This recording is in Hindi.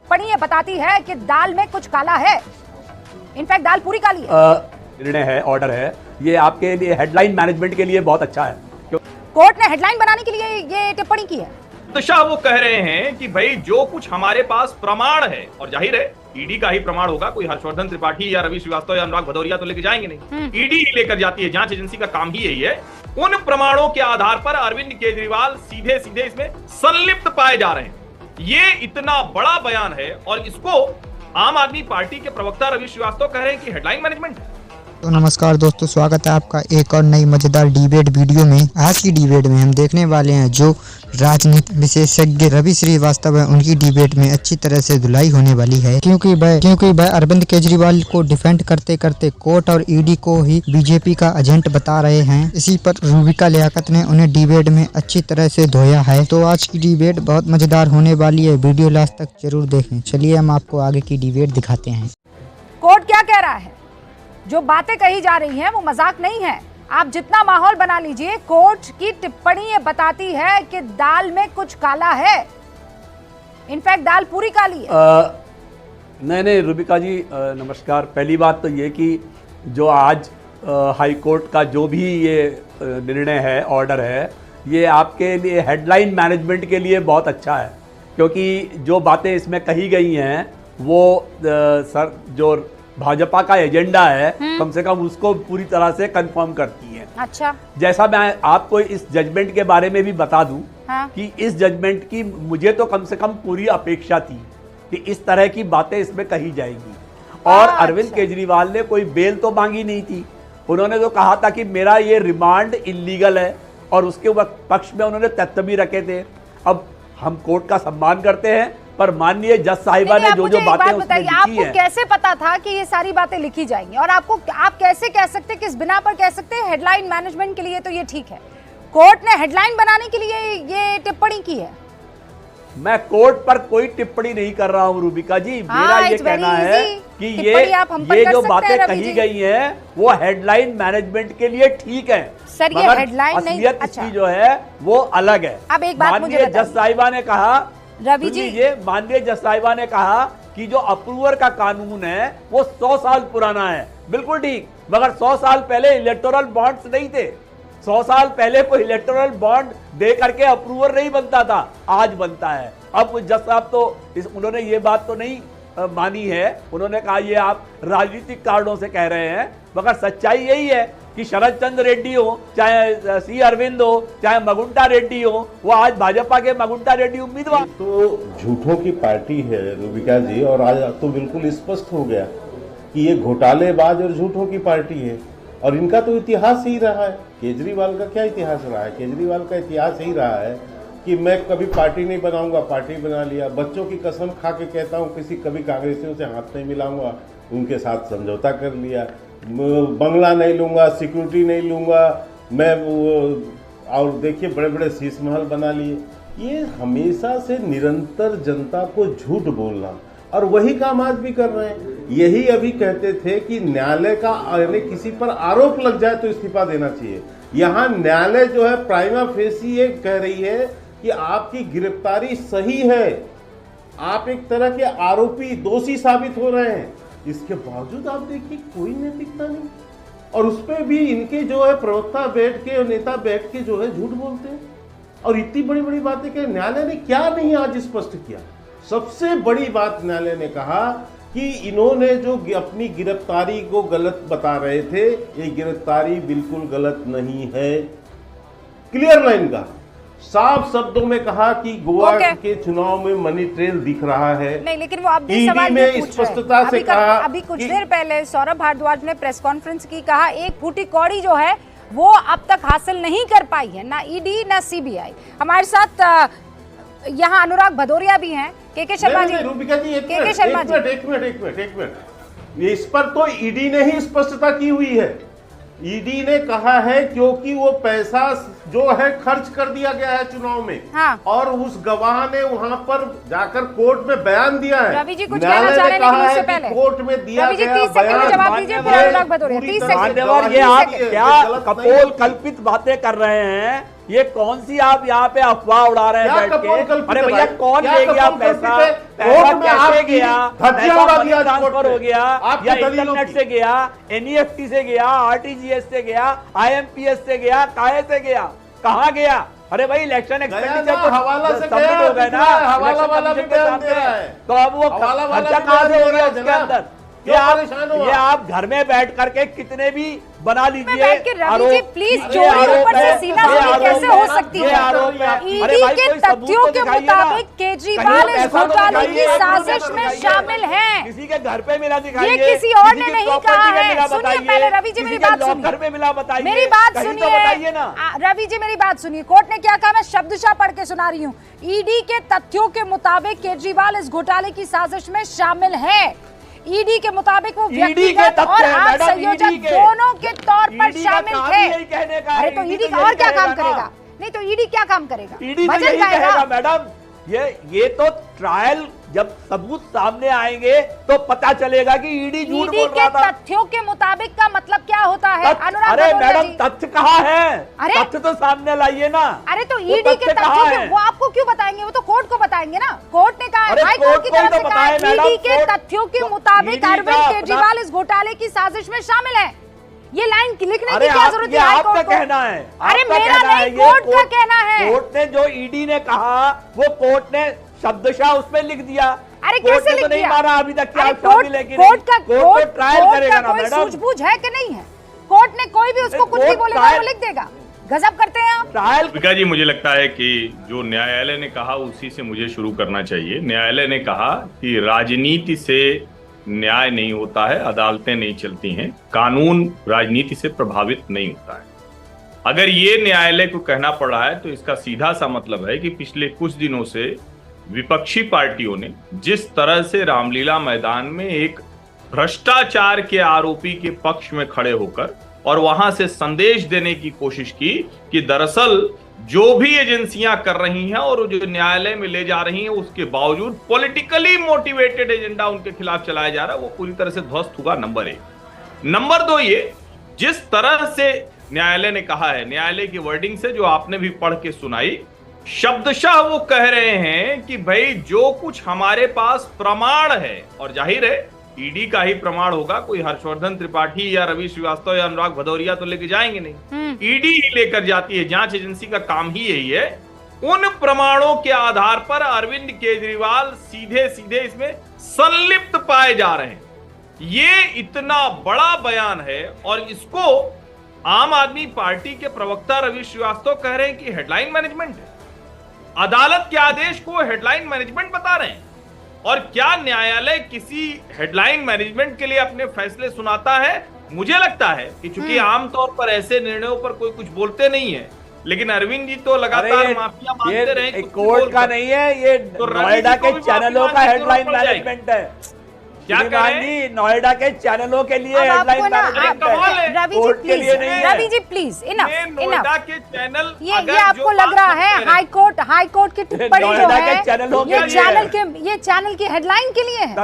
टिप्पणी ये बताती है कि दाल में कुछ काला है। इनफैक्ट दाल पूरी काली है। निर्णय है, ऑर्डर है, ये आपके लिए हेडलाइन मैनेजमेंट के लिए बहुत अच्छा है। कोर्ट ने हेडलाइन बनाने के लिए ये टिप्पणी की है। तो शाह वो कह रहे हैं कि भाई जो कुछ हमारे पास प्रमाण है, और जाहिर है ईडी का ही प्रमाण होगा, कोई हर्षवर्धन त्रिपाठी या रवि श्रीवास्तव या अनुराग भदौरिया तो लेके जाएंगे नहीं। ईडी ही लेकर जाती है, जांच एजेंसी का काम ही यही है। उन प्रमाणों के आधार पर अरविंद केजरीवाल सीधे सीधे इसमें संलिप्त पाए जा रहे हैं। ये इतना बड़ा बयान है और इसको आम आदमी पार्टी के प्रवक्ता रवि श्रीवास्तव कह रहे हैं कि हेडलाइन मैनेजमेंट है। तो नमस्कार दोस्तों, स्वागत है आपका एक और नई मजेदार डिबेट वीडियो में। आज की डिबेट में हम देखने वाले हैं जो राजनीति विशेषज्ञ रवि श्रीवास्तव है, उनकी डिबेट में अच्छी तरह से धुलाई होने वाली है, क्योंकि वह अरविंद केजरीवाल को डिफेंड करते करते कोर्ट और ईडी को ही बीजेपी का एजेंट बता रहे हैं। इसी पर रूबिका लियाकत ने उन्हें डिबेट में अच्छी तरह से धोया है। तो आज की डिबेट बहुत मजेदार होने वाली है, वीडियो लास्ट तक जरूर देखें। चलिए हम आपको आगे की डिबेट दिखाते हैं। कोर्ट क्या कह रहा है? जो बातें कही जा रही हैं वो मजाक नहीं है। आप जितना माहौल बना लीजिए, कोर्ट की टिप्पणी ये बताती है कि दाल में कुछ काला है। इनफैक्ट दाल पूरी काली है। नहीं रूबिका जी, नमस्कार। पहली बात तो ये कि जो आज हाई कोर्ट का जो भी ये निर्णय है, ऑर्डर है, ये आपके लिए हेडलाइन मैनेजमेंट के लिए बहुत अच्छा है, क्योंकि जो बातें इसमें कही गई हैं वो सर जो भाजपा का एजेंडा है, कम से कम उसको पूरी तरह से कंफर्म करती है। अच्छा, जैसा मैं आपको इस जजमेंट के बारे में भी बता दूं, हाँ? कि इस जजमेंट की मुझे तो कम से कम पूरी अपेक्षा थी कि इस तरह की बातें इसमें कही जाएंगी। और अरविंद केजरीवाल ने कोई बेल तो मांगी नहीं थी। उन्होंने तो कहा था कि मेरा ये रिमांड इलीगल है, और उसके पक्ष में उन्होंने तथ्य भी रखे थे। अब हम कोर्ट का सम्मान करते हैं, पर माननीय जज साहिबा ने जो बातें उसमें लिखी आपको हैं, कैसे पता था कि ये सारी बातें लिखी जाएंगी? और आप कैसे कह सकते, किस बिना पर कह सकते हैं हेडलाइन मैनेजमेंट के लिए तो ये ठीक है? कोर्ट ने हेडलाइन बनाने के लिए ये टिप्पणी की है। मैं कोर्ट पर कोई टिप्पणी नहीं कर रहा हूं रूबिका जी। मेरा ये कहना है कि ये जो बातें कही गई हैं वो हेडलाइन मैनेजमेंट के लिए ठीक है, सर, ये हेडलाइन नहीं, इसकी जो है वो अलग है। अब एक बात मुझे माननीय जज साहिबा ने कहा, रवि जी, ये माननीय जज साहिबा ने कहा कि जो अप्रूवर का कानून है वो 100 साल पुराना है। बिल्कुल ठीक, मगर 100 साल पहले इलेक्टोरल बॉन्ड्स नहीं थे। 100 साल पहले कोई इलेक्टोरल बॉन्ड दे करके अप्रूवर नहीं बनता था, आज बनता है। अब जज साहब तो उन्होंने ये बात तो नहीं मानी है। उन्होंने कहा ये आप राजनीतिक कारणों से कह रहे हैं, मगर सच्चाई यही है कि शरद चंद्र रेड्डी हो, चाहे सी अरविंद हो, चाहे मगुंटा रेड्डी हो, वो आज भाजपा के मगुंटा रेड्डी उम्मीदवार। तो झूठों की पार्टी है रूबिका जी, और आज तो बिल्कुल स्पष्ट हो गया कि ये घोटालेबाज और झूठों की पार्टी है। और इनका तो इतिहास ही रहा है। केजरीवाल का क्या इतिहास रहा है? केजरीवाल का इतिहास ही रहा है कि मैं कभी पार्टी नहीं बनाऊंगा, पार्टी बना लिया। बच्चों की कसम खा के कहता हूँ कभी कांग्रेसियों से हाथ नहीं मिलाऊंगा, उनके साथ समझौता कर लिया। बंगला नहीं लूंगा, सिक्योरिटी नहीं लूंगा मैं, और देखिए बड़े बड़े शीश महल बना लिए। ये हमेशा से निरंतर जनता को झूठ बोलना, और वही काम आज भी कर रहे हैं। यही अभी कहते थे कि न्यायालय का किसी पर आरोप लग जाए तो इस्तीफा देना चाहिए। यहाँ न्यायालय जो है प्राइमा फेसी ये कह रही है कि आपकी गिरफ्तारी सही है, आप एक तरह के आरोपी दोषी साबित हो रहे हैं। इसके बावजूद आप देखिए कोई नैतिकता नहीं, और उस पर भी इनके जो है प्रवक्ता बैठ के और नेता बैठ के जो है झूठ बोलते हैं, और इतनी बड़ी बड़ी बातें कह। न्यायालय ने क्या नहीं आज स्पष्ट किया? सबसे बड़ी बात न्यायालय ने कहा कि इन्होंने जो अपनी गिरफ्तारी को गलत बता रहे थे, ये गिरफ्तारी बिल्कुल गलत नहीं है। क्लियर लाइन का साफ शब्दों में कहा कि गोवा के चुनाव में मनी ट्रेल दिख रहा है। नहीं, लेकिन वो अब भी सवाल ये पूछ रहे हैं। अभी कुछ देर पहले सौरभ भारद्वाज ने प्रेस कॉन्फ्रेंस की, कहा एक फूटी कौड़ी जो है वो अब तक हासिल नहीं कर पाई है, ना ईडी ना सीबीआई। हमारे साथ यहाँ अनुराग भदौरिया भी हैं। के शर्मा जी, रूबिका जी, एक मिनट, इस पर तो ईडी ने ही स्पष्टता की हुई है। ईडी ने कहा है क्योंकि वो पैसा जो है खर्च कर दिया गया है चुनाव में, हाँ। और उस गवाह ने वहां पर जाकर कोर्ट में बयान दिया है। रवि जी कुछ कहना चाह रहे हैं उससे पहले कोर्ट में दिया गया बयान। 30 सेकंड में जवाब दीजिए, फिर अनुराग भदौरिया 30 सेकंड। ये आप क्या कपोल कल्पित बातें कर रहे हैं ये कौन सी आप यहाँ पे अफवाह उड़ा रहे हैं बैठ के? अरे भैया कौन ले गया पैसा? पैसा कैसे गया? पैसा मनी ट्रांसफर हो गया या इंटरनेट से गया, NEFT से गया, RTGS से गया, IMPS से गया, काहे से गया, कहाँ गया? अरे भाई इलेक्शन एक्सपेंडिचर तो हवाला से सबमिट हो गए ना, हवाला वाला भी बयान दे रहा है। तो अब वो खर्चा कहाँ से हो गया उसके अंदर? ये आप घर में बैठ करके कितने भी बना लीजिए रवि जी प्लीज चोरी ऊपर से सीना कैसे हो सकती है? ईडी के तथ्यों के मुताबिक केजरीवाल इस घोटाले की साजिश में शामिल हैं। किसी के घर पे मिला दिखाइए, ये किसी और ने नहीं कहा है। सुनिए पहले रवि जी मेरी बात सुनिए, घर पे मिला बताइए, मेरी बात सुनिए बताइए ना। रवि जी मेरी बात सुनिए, कोर्ट ने क्या कहा मैं शब्दशः पढ़ के सुना रही हूँ। ईडी के तथ्यों के मुताबिक केजरीवाल इस घोटाले की साजिश में शामिल है। ईडी के मुताबिक वो व्यक्तिगत और आप संयोजक दोनों के तौर पर शामिल थे। अरे तो ईडी और क्या काम करेगा? नहीं तो ईडी क्या काम करेगा? ईडी तो यही कहेगा मैडम, ये तो ट्रायल जब सबूत सामने आएंगे तो पता चलेगा कि ईडी झूठ बोल रहा था। तथ्यों के मुताबिक का मतलब क्या होता है? अरे मैडम तथ्य कहाँ है? तथ्य तो सामने लाइए ना। अरे तो ईडी के तथ्य वो आपको क्यों बताएंगे? वो तो कोर्ट को बताएंगे ना। कोर्ट ने कहा, हाई कोर्ट की तरफ से कहा ईडी के तथ्यों के मुताबिक अरविंद केजरीवाल इस घोटाले की साजिश में शामिल है। ये लाइन लिखने की क्या जरूरत है? आपका कहना है? अरे मेरा नहीं, कोर्ट का कहना है। कोर्ट ने जो ईडी ने कहा वो कोर्ट ने शब्दशः उसमें लिख दिया। अरे कैसे लिख दिया? नहीं माना अभी तक क्या कोर्ट का ट्रायल करेगा ना मैडम। सूझबूझ है कि नहीं है? कोर्ट ने कोई भी उसको कुछ भी बोलेगा वो लिख देगा। गजब करते हैं आप। ट्रायल विका जी मुझे लगता है कि जो न्यायालय ने कहा उसी से मुझे शुरू करना चाहिए। न्यायालय ने कहा कि राजनीति से न्याय नहीं होता है, अदालतें नहीं चलती हैं, कानून राजनीति से प्रभावित नहीं होता है। अगर ये न्यायालय को कहना पड़ रहा है तो इसका सीधा सा मतलब है कि पिछले कुछ दिनों से विपक्षी पार्टियों ने जिस तरह से रामलीला मैदान में एक भ्रष्टाचार के आरोपी के पक्ष में खड़े होकर और वहां से संदेश देने की कोशिश की कि दरअसल जो भी एजेंसियां कर रही हैं और जो न्यायालय में ले जा रही हैं उसके बावजूद पॉलिटिकली मोटिवेटेड एजेंडा उनके खिलाफ चलाया जा रहा है, वो पूरी तरह से ध्वस्त हुआ। नंबर 1। नंबर 2, ये जिस तरह से न्यायालय ने कहा है, न्यायालय की वर्डिंग से जो आपने भी पढ़ के सुनाई, शब्दशः वो कह रहे हैं कि भाई जो कुछ हमारे पास प्रमाण है, और जाहिर है ईडी का ही प्रमाण होगा, कोई हर्षवर्धन त्रिपाठी या रवि श्रीवास्तव या अनुराग भदौरिया तो लेके जाएंगे नहीं, ईडी ही लेकर जाती है, जांच एजेंसी का काम ही यही है। उन प्रमाणों के आधार पर अरविंद केजरीवाल सीधे सीधे इसमें संलिप्त पाए जा रहे हैं। ये इतना बड़ा बयान है और इसको आम आदमी पार्टी के प्रवक्ता रवि श्रीवास्तव कह रहे हैं कि हेडलाइन मैनेजमेंट है। अदालत के आदेश को हेडलाइन मैनेजमेंट बता रहे हैं। और क्या न्यायालय किसी हेडलाइन मैनेजमेंट के लिए अपने फैसले सुनाता है? मुझे लगता है कि चूंकि आमतौर पर ऐसे निर्णयों पर कोई कुछ बोलते नहीं है, लेकिन अरविंद जी तो लगातार माफिया मानते रहे। कोर्ट का नहीं है, ये नोएडा के चैनलों का हेडलाइन मैनेजमेंट है। क्या कहें? नोएडा के चैनलों के लिए हेडलाइन मैनेजमेंट है, कोर्ट के लिए नहीं है। Ravi ji please enough. नोएडा के चैनल ये आपको लग रहा है हाई कोर्ट की टिप्पणी जो है ये चैनल की हेडलाइन के लिए है?